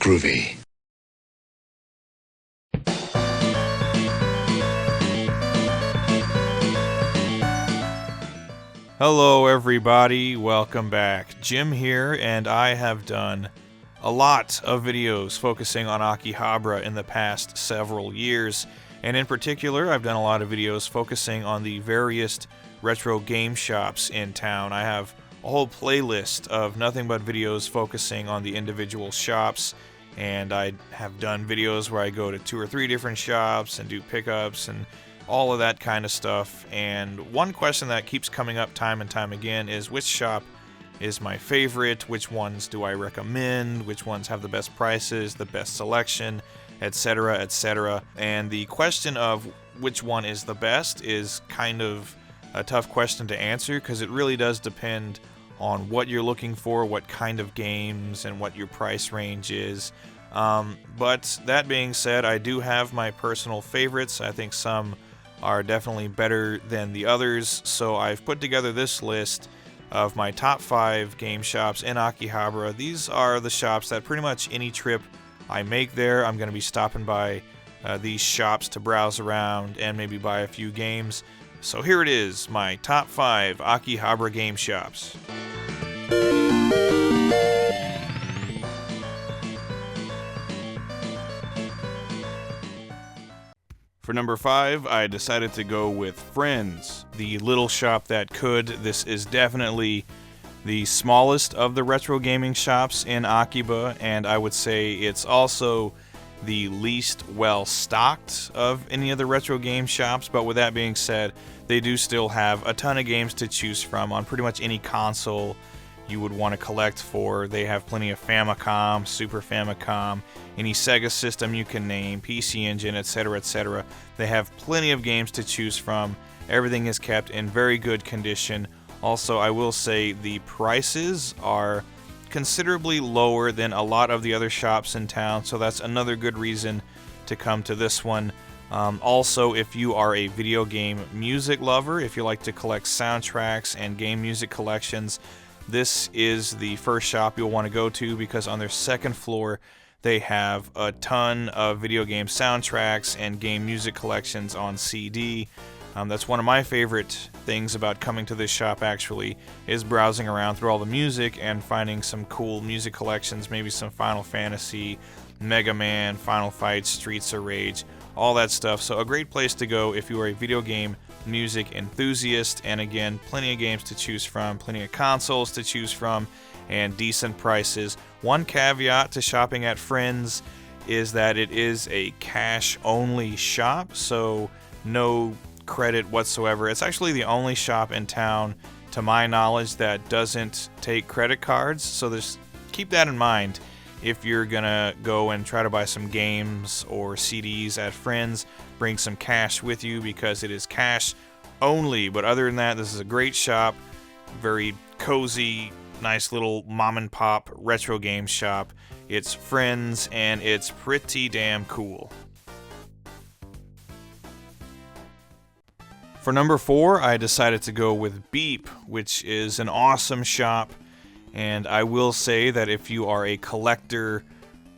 groovy. Hello everybody, welcome back. Jim here, and I have done a lot of videos focusing on Akihabara in the past several years, and in particular I've done a lot of videos focusing on the various retro game shops in town. I have a whole playlist of nothing but videos focusing on the individual shops, and I have done videos where I go to 2 or 3 different shops and do pickups and all of that kind of stuff. And one question that keeps coming up time and time again is which shop is my favorite, which ones do I recommend, which ones have the best prices, the best selection, etc., etc. And the question of which one is the best is kind of a tough question to answer because it really does depend on what you're looking for, what kind of games, and what your price range is. But that being said, I do have my personal favorites. I think some are definitely better than the others, so I've put together this list of my top 5 game shops in Akihabara. These are the shops that pretty much any trip I make there, I'm going to be stopping by these shops to browse around and maybe buy a few games. So here it is, my top 5 Akihabara game shops. For number 5, I decided to go with Friends, the little shop that could. This is definitely the smallest of the retro gaming shops in Akiba, and I would say it's also the least well stocked of any of the retro game shops. But with that being said, they do still have a ton of games to choose from on pretty much any console you would want to collect for. They have plenty of Famicom, Super Famicom, any Sega system you can name, PC Engine, etc., etc. They have plenty of games to choose from. Everything is kept in very good condition. Also, I will say the prices are considerably lower than a lot of the other shops in town, so that's another good reason to come to this one. Also, if you are a video game music lover, if you like to collect soundtracks and game music collections, this is the first shop you'll want to go to, because on their second floor they have a ton of video game soundtracks and game music collections on CD. That's one of my favorite things about coming to this shop, actually, is browsing around through all the music and finding some cool music collections, maybe some Final Fantasy, Mega Man, Final Fight, Streets of Rage, all that stuff. So a great place to go if you are a video game music enthusiast, and again, plenty of games to choose from, plenty of consoles to choose from, and decent prices. One caveat to shopping at Friends is that it is a cash-only shop, so no credit whatsoever. It's actually the only shop in town, to my knowledge, that doesn't take credit cards, so just keep that in mind if you're gonna go and try to buy some games or CDs at Friends. Bring some cash with you because it is cash only. But other than that, this is a great shop, very cozy, nice little mom and pop retro game shop. It's Friends, and it's pretty damn cool. For number 4, I decided to go with Beep, which is an awesome shop, and I will say that if you are a collector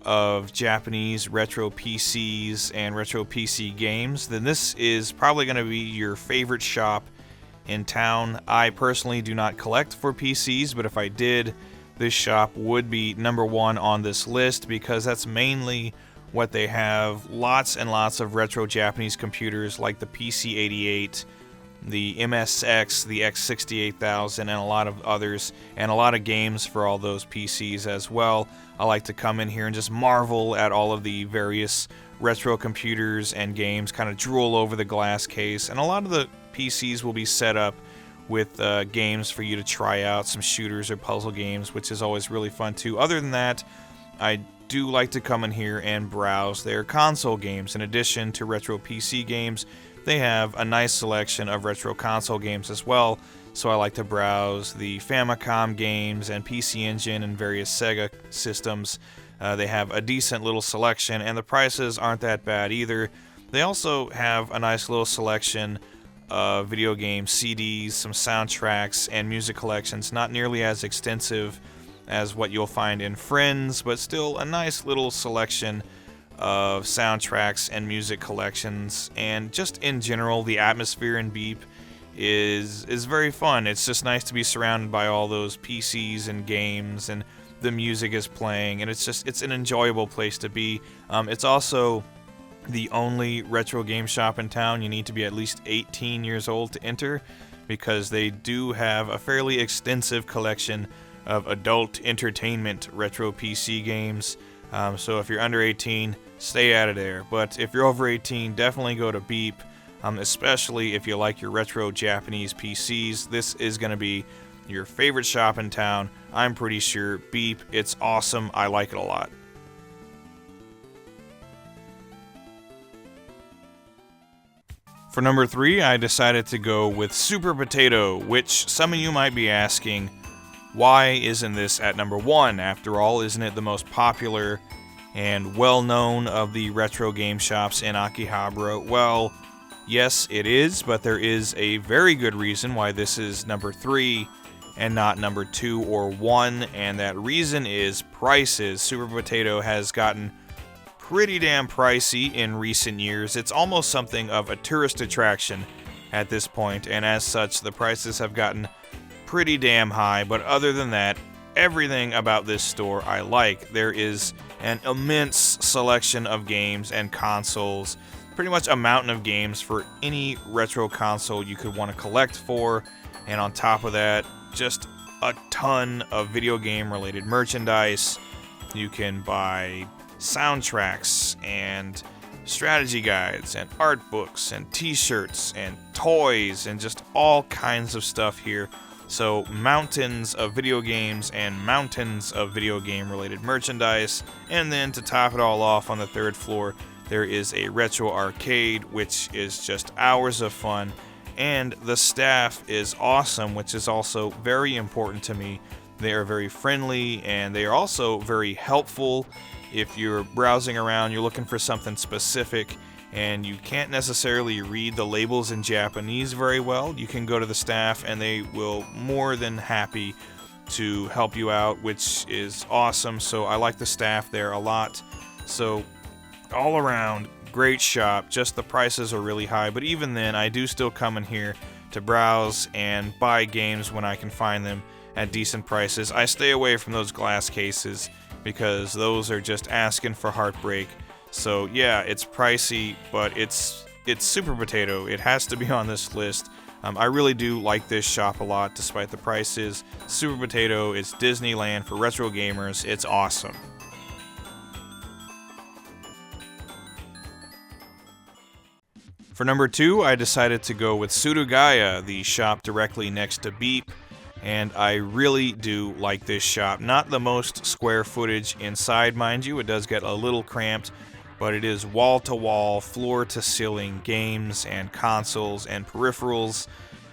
of Japanese retro PCs and retro PC games, then this is probably going to be your favorite shop in town. I personally do not collect for PCs, but if I did, this shop would be number 1 on this list, because that's mainly what they have. Lots and lots of retro Japanese computers like the PC-88, the MSX, the X68000, and a lot of others, and a lot of games for all those PCs as well. I like to come in here and just marvel at all of the various retro computers and games, kind of drool over the glass case, and a lot of the PCs will be set up with games for you to try out, some shooters or puzzle games, which is always really fun too. Other than that, I do like to come in here and browse their console games. In addition to retro PC games, they have a nice selection of retro console games as well, so I like to browse the Famicom games and PC Engine and various Sega systems. They have a decent little selection, and the prices aren't that bad either. They also have a nice little selection of video game CDs, some soundtracks, and music collections, not nearly as extensive as what you'll find in Friends, but still a nice little selection of soundtracks and music collections. And just in general, the atmosphere in Beep is very fun. It's just nice to be surrounded by all those PCs and games, and the music is playing, and it's an enjoyable place to be. It's also the only retro game shop in town. You need to be at least 18 years old to enter, because they do have a fairly extensive collection of adult entertainment retro PC games. So if you're under 18, stay out of there. But if you're over 18, definitely go to Beep, especially if you like your retro Japanese PCs. This is going to be your favorite shop in town. I'm pretty sure. Beep, it's awesome. I like it a lot. For number 3, I decided to go with Super Potato, which some of you might be asking, why isn't this at number 1? After all, isn't it the most popular and well-known of the retro game shops in Akihabara? Well, yes, it is, but there is a very good reason why this is number 3 and not number 2 or 1, and that reason is prices. Super Potato has gotten pretty damn pricey in recent years. It's almost something of a tourist attraction at this point, and as such, the prices have gotten pretty damn high. But other than that, everything about this store I like. There is an immense selection of games and consoles, pretty much a mountain of games for any retro console you could want to collect for, and on top of that, just a ton of video game related merchandise. You can buy soundtracks and strategy guides and art books and t-shirts and toys and just all kinds of stuff here. So mountains of video games and mountains of video game related merchandise. And then to top it all off, on the 3rd floor there is a retro arcade, which is just hours of fun, and the staff is awesome, which is also very important to me. They are very friendly, and they are also very helpful. If you're browsing around, you're looking for something specific, and you can't necessarily read the labels in Japanese very well, you can go to the staff, and they will more than happy to help you out, which is awesome. So I like the staff there a lot. So all around, great shop. Just the prices are really high, but even then, I do still come in here to browse and buy games when I can find them at decent prices. I stay away from those glass cases because those are just asking for heartbreak. So yeah, it's pricey, but it's Super Potato. It has to be on this list. I really do like this shop a lot, despite the prices. Super Potato is Disneyland for retro gamers. It's awesome. For number 2, I decided to go with Pseudo Gaia, the shop directly next to Beep. And I really do like this shop. Not the most square footage inside, mind you. It does get a little cramped, but it is wall-to-wall, floor-to-ceiling games and consoles and peripherals.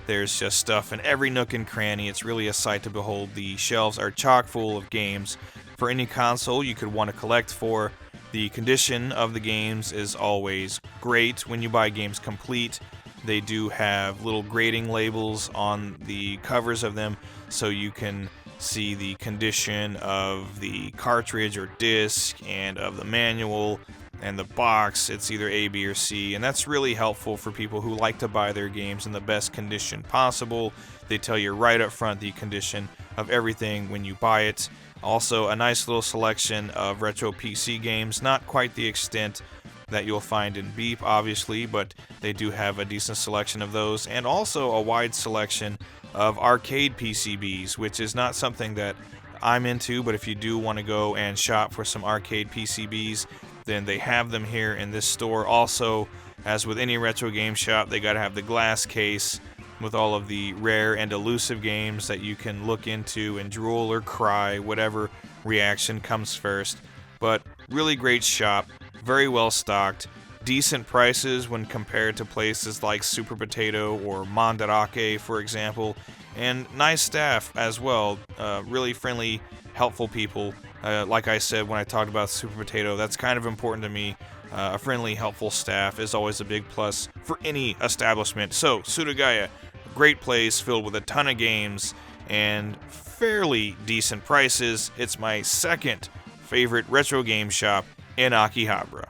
There's just stuff in every nook and cranny. It's really a sight to behold. The shelves are chock full of games for any console you could want to collect for. The condition of the games is always great when you buy games complete. They do have little grading labels on the covers of them, so you can see the condition of the cartridge or disc and of the manual and the box. It's either A, B, or C, and that's really helpful for people who like to buy their games in the best condition possible. They tell you right up front the condition of everything when you buy it. Also, a nice little selection of retro PC games, not quite the extent that you'll find in Beep, obviously, but they do have a decent selection of those, and also a wide selection of arcade PCBs, which is not something that I'm into, but if you do want to go and shop for some arcade PCBs, then they have them here in this store. Also, as with any retro game shop, they gotta have the glass case with all of the rare and elusive games that you can look into and drool or cry, whatever reaction comes first. But really great shop, very well stocked, decent prices when compared to places like Super Potato or Mandarake, for example, and nice staff as well. Really friendly, helpful people. Like I said when I talked about Super Potato, that's kind of important to me. A friendly, helpful staff is always a big plus for any establishment. So, Pseudo Gaia, great place filled with a ton of games and fairly decent prices. It's my second favorite retro game shop in Akihabara.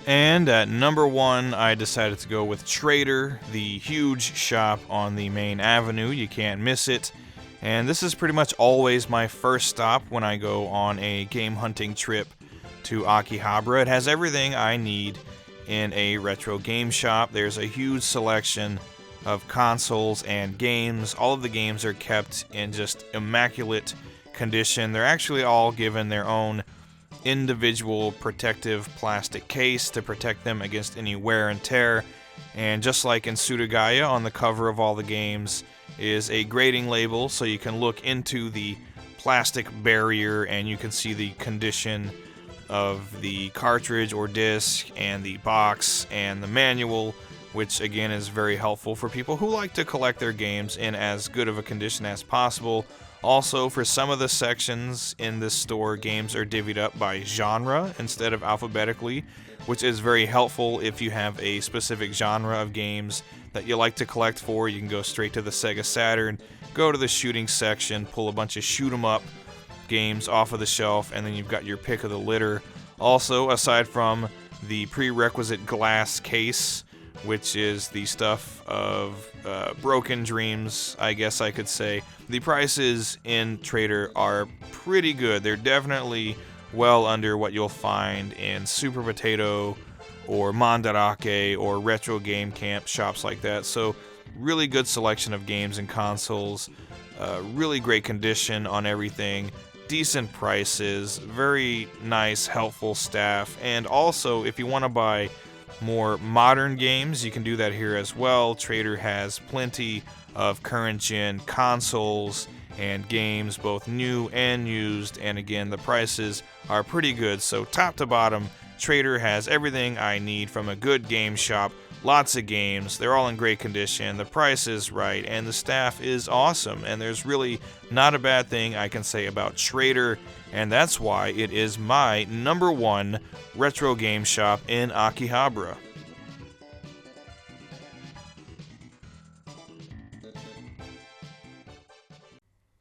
And at number 1, I decided to go with Trader, the huge shop on the main avenue. You can't miss it. And this is pretty much always my first stop when I go on a game hunting trip to Akihabara. It has everything I need in a retro game shop. There's a huge selection of consoles and games. All of the games are kept in just immaculate condition. They're actually all given their own individual protective plastic case to protect them against any wear and tear. And just like in Pseudo Gaia, on the cover of all the games is a grading label, so you can look into the plastic barrier and you can see the condition of the cartridge or disc and the box and the manual, which again is very helpful for people who like to collect their games in as good of a condition as possible. Also, for some of the sections in this store, games are divvied up by genre instead of alphabetically, which is very helpful if you have a specific genre of games that you like to collect for. You can go straight to the Sega Saturn, go to the shooting section, pull a bunch of shoot 'em up games off of the shelf, and then you've got your pick of the litter. Also, aside from the prerequisite glass case, which is the stuff of broken dreams, I guess I could say, the prices in Trader are pretty good. They're definitely well under what you'll find in Super Potato or Mandarake or Retro Game Camp, shops like that. So really good selection of games and consoles, really great condition on everything, decent prices, very nice, helpful staff. And also, if you want to buy more modern games, you can do that here as well. Trader has plenty of current gen consoles and games, both new and used, and again, the prices are pretty good. So top to bottom, Trader has everything I need from a good game shop. Lots of games, they're all in great condition, the price is right, and the staff is awesome, and there's really not a bad thing I can say about Trader, and that's why it is my number 1 retro game shop in Akihabara.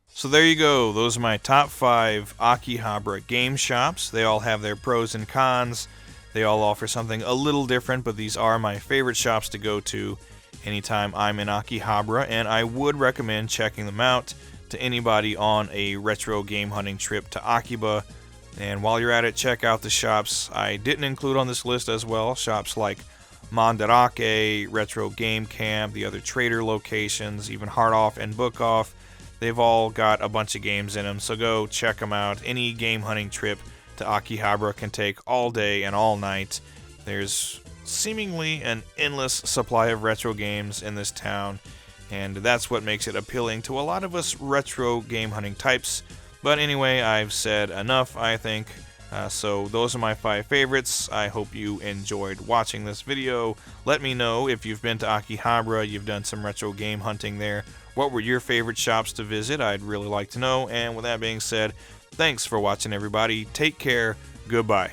So there you go, those are my top 5 Akihabara game shops. They all have their pros and cons. They all offer something a little different, but these are my favorite shops to go to anytime I'm in Akihabara, and I would recommend checking them out to anybody on a retro game hunting trip to Akiba. And while you're at it, check out the shops I didn't include on this list as well. Shops like Mandarake, Retro Game Camp, the other Trader locations, even Heart Off and Book Off. They've all got a bunch of games in them, so go check them out. Any game hunting trip to Akihabara can take all day and all night. There's seemingly an endless supply of retro games in this town, and that's what makes it appealing to a lot of us retro game hunting types. But anyway, I've said enough, I think. So those are my 5 favorites. I hope you enjoyed watching this video. Let me know if you've been to Akihabara, you've done some retro game hunting there. What were your favorite shops to visit? I'd really like to know. And with that being said, thanks for watching, everybody. Take care. Goodbye.